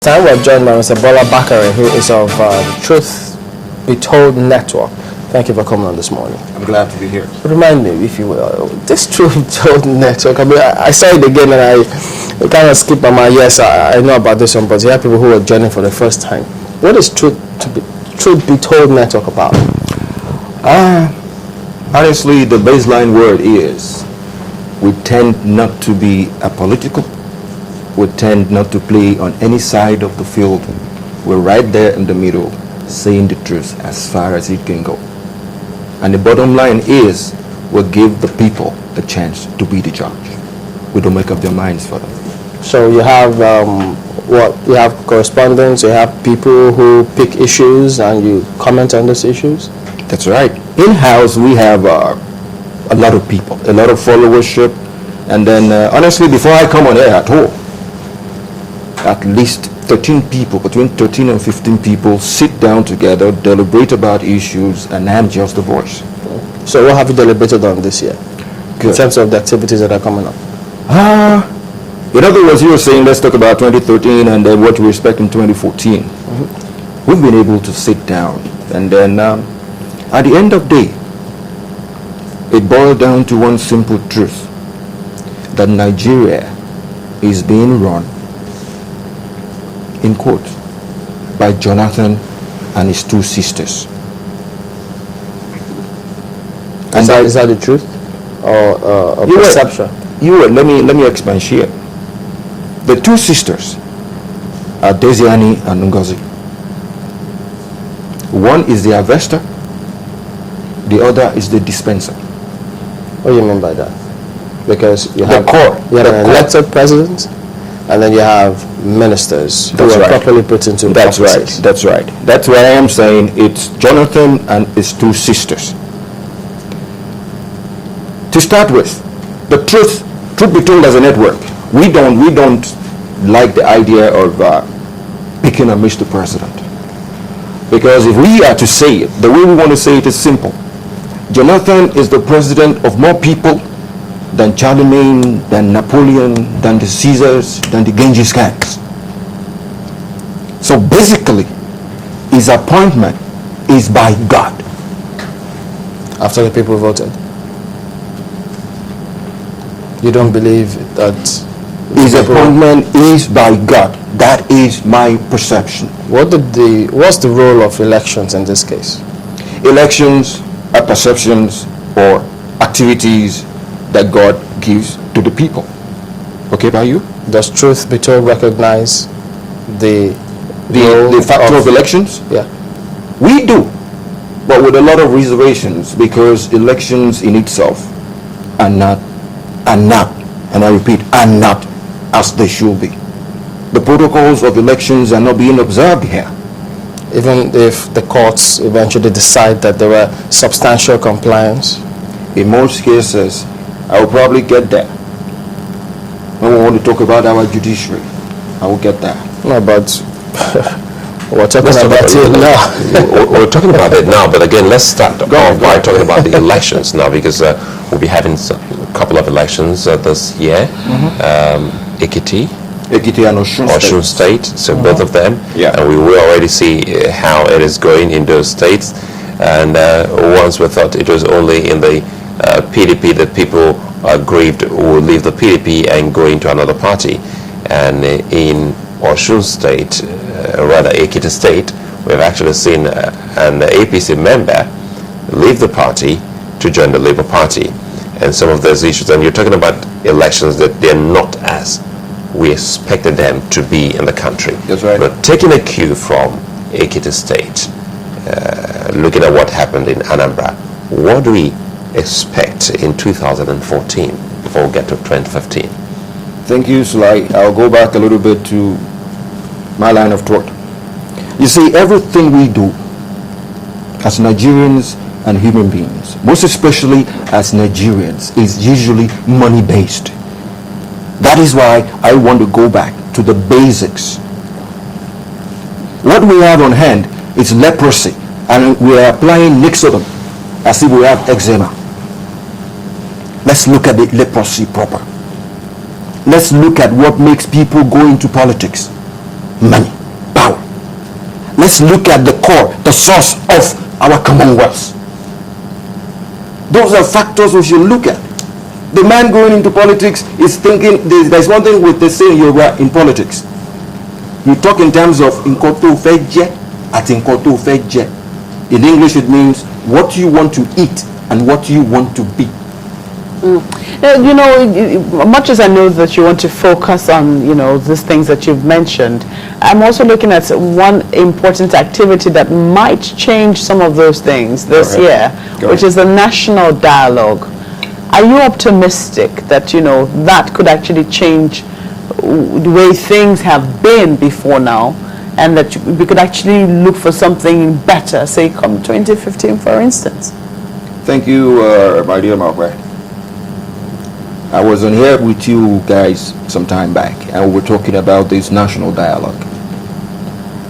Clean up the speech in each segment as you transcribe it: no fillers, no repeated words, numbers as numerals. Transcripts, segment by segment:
Time we're joined by Mr. Bola Bakare, who is of the Truth Be Told Network. Thank you for coming on this morning. I'm glad to be here. Remind me, if you will, this Truth Be Told Network, I saw it again and I kind of skipped my mind. Yes, I know about this one, but there are people who are joining for the first time. What is Truth Be Told Network about? Honestly, the baseline word is we tend not to be apolitical. We tend not to play on any side of the field. We're right there in the middle, saying the truth as far as it can go. And the bottom line is we give the people a chance to be the judge. We don't make up their minds for them. So you have you have correspondents, you have people who pick issues and you comment on those issues? That's right. In-house, we have a lot of people, a lot of followership. And then, honestly, before I come on air at all, at least 13 people, between 13 and 15 people sit down together, deliberate about issues, and I'm just the voice. So what have you deliberated on this year? Good. In terms of the activities that are coming up? In other words, you were saying let's talk about 2013 and then what we expect in 2014. Mm-hmm. We've been able to sit down, and then at the end of the day, it boiled down to one simple truth, that Nigeria is being run, in quotes, by Jonathan and his two sisters. And is that the truth or a perception? Let me expatiate. The two sisters are Diezani and Ngozi. One is the harvester, the other is the dispenser. What do you mean by that? Because you have an elected president, and then you have ministers who are properly put into offices. That's right. That's why I am saying it's Jonathan and his two sisters. To start with, the truth be told as a network, we don't like the idea of picking on Mr. President. Because if we are to say it, the way we want to say it is simple. Jonathan is the president of more people than Charlemagne, than Napoleon, than the Caesars, than the Genghis Khans. So basically, his appointment is by God. After the people voted? You don't believe that his appointment is by God? That is my perception. What's the role of elections in this case? Elections are perceptions or activities that God gives to the people. Okay by you? Does Truth Be Told recognize the factor of elections? Yeah. We do, but with a lot of reservations, because elections in itself are not, and I repeat, are not as they should be. The protocols of elections are not being observed here. Even if the courts eventually decide that there were substantial compliance? In most cases, I will probably get there. When we want to talk about our judiciary, I will get there. No, but we're talking about it now. We're talking about it now, but again, let's start off by talking about the elections now, because we'll be having a couple of elections this year. Mm-hmm. Ekiti and Osun State, so both of them. Yeah. And we will already see how it is going in those states. And once we thought it was only in the PDP that people aggrieved will leave the PDP and go into another party. And in Osun State, rather Ekiti State, we've actually seen an APC member leave the party to join the Labour Party. And some of those issues, and you're talking about elections that they're not as we expected them to be in the country. That's right. But taking a cue from Ekiti State, looking at what happened in Anambra, what do we expect in 2014 before we get to 2015? Thank you, Sulai. I'll go back a little bit to my line of thought. You see, everything we do as Nigerians and human beings, most especially as Nigerians, is usually money-based. That is why I want to go back to the basics. What we have on hand is leprosy, and we are applying Nixodom as if we have eczema. Let's look at the leprosy proper. Let's look at what makes people go into politics. money, power. Let's look at the core, the source of our commonwealth. Those are factors we should look at. The man going into politics is thinking, there's one thing with the saying Yoruba in politics. You talk in terms of inkoto feje at inkoto feje. In English it means what you want to eat and what you want to be. You know, much as I know that you want to focus on, these things that you've mentioned, I'm also looking at one important activity that might change some of those things this year, which is the national dialogue. Are you optimistic that, that could actually change the way things have been before now, and that we could actually look for something better, say come 2015, for instance? Thank you, my dear Margaret. I was on here with you guys some time back, and we were talking about this national dialogue.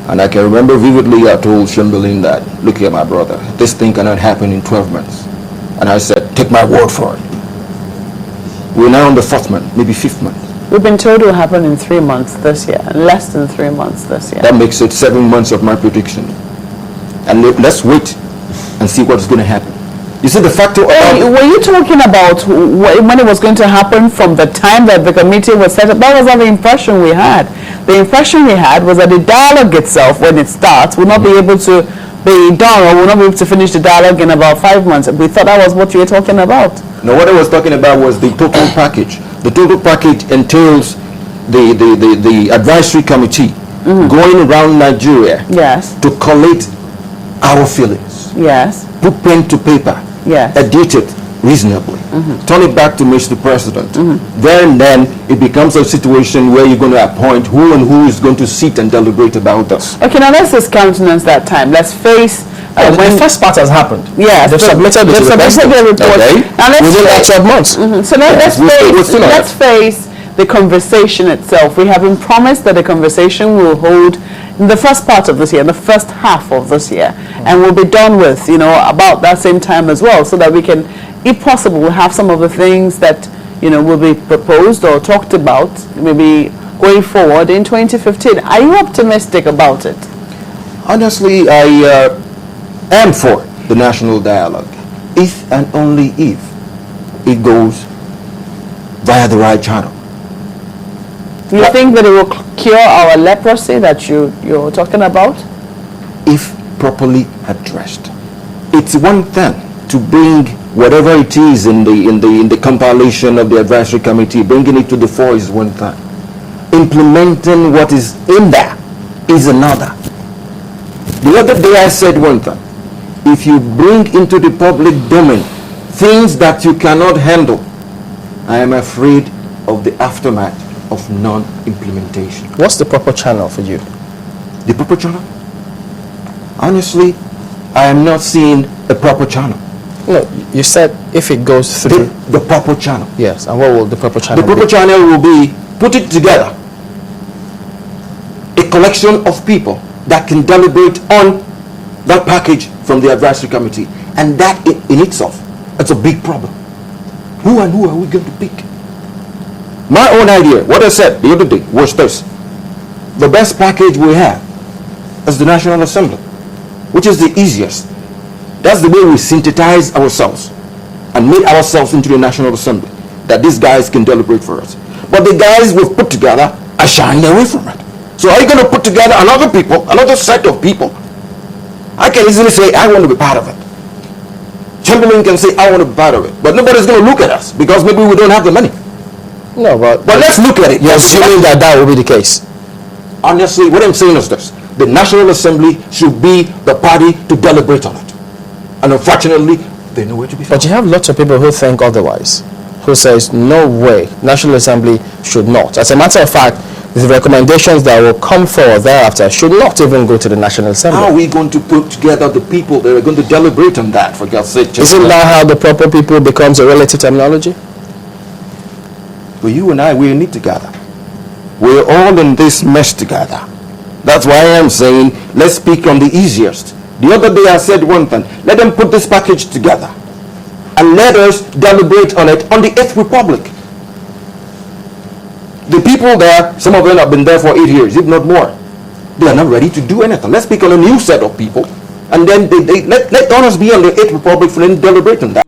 And I can remember vividly I told Chamberlain that, look here, my brother, this thing cannot happen in 12 months. And I said, take my word for it. We're now on the 4th month, maybe 5th month. We've been told it will happen in 3 months this year, less than 3 months this year. That makes it 7 months of my prediction. And let's wait and see what's going to happen. You see the factor were you talking about when it was going to happen from the time that the committee was set up? That was not the impression we had. The impression we had was that the dialogue itself, when it starts, will not be able to be done, or will not be able to finish the dialogue in about 5 months. We thought that was what you were talking about. No, what I was talking about was the total package. The total package entails the advisory committee going around Nigeria to collate our feelings. Yes. Put pen to paper. Yes. Edit it reasonably. Turn it back to Mr. President. Then it becomes a situation where you're going to appoint who and who is going to sit and deliberate about this. Okay, now let's just countenance that time. Let's face when the first part has happened. Yes, they've submitted the report. Now let's within 12 months. So let's face the conversation itself. We have been promised that the conversation will hold in the first part of this year, in the first half of this year, and we'll be done with, about that same time as well, so that we can, if possible, have some of the things that, will be proposed or talked about, maybe going forward in 2015. Are you optimistic about it? Honestly, I am for the national dialogue, if and only if it goes via the right channel. Do you think that it will cure our leprosy that you're talking about? If properly addressed. It's one thing to bring whatever it is in the compilation of the advisory committee, bringing it to the fore is one thing. Implementing what is in there is another. The other day I said one thing. If you bring into the public domain things that you cannot handle, I am afraid of the aftermath of non-implementation. What's the proper channel for you? The proper channel? Honestly, I am not seeing a proper channel. No, you said if it goes through the proper channel. Yes, and what will the proper channel be? The proper channel will be put it together. A collection of people that can deliberate on that package from the advisory committee. And that in itself, it's a big problem. Who and who are we going to pick? My own idea, what I said the other day was this. The best package we have is the National Assembly, which is the easiest. That's the way we synthesize ourselves and made ourselves into the National Assembly, that these guys can deliberate for us. But the guys we've put together are shying away from it. So are you going to put together another set of people? I can easily say, I want to be part of it. Chamberlain can say, I want to be part of it. But nobody's going to look at us because maybe we don't have the money. No, but let's look at it. You're assuming that will be the case. Honestly, what I'm saying is this. The National Assembly should be the party to deliberate on it. And unfortunately, they know where to be found. But you have lots of people who think otherwise, who says, no way, National Assembly should not. As a matter of fact, the recommendations that will come forward thereafter should not even go to the National Assembly. How are we going to put together the people that are going to deliberate on that, for God's sake? Isn't that how the proper people becomes a relative terminology? But you and I, we're in it together. We're all in this mess together. That's why I am saying, let's speak on the easiest. The other day I said one thing. Let them put this package together. And let us deliberate on it on the 8th Republic. The people there, some of them have been there for 8 years, if not more. They are not ready to do anything. Let's pick on a new set of people, and then let us be on the 8th Republic for them deliberating that.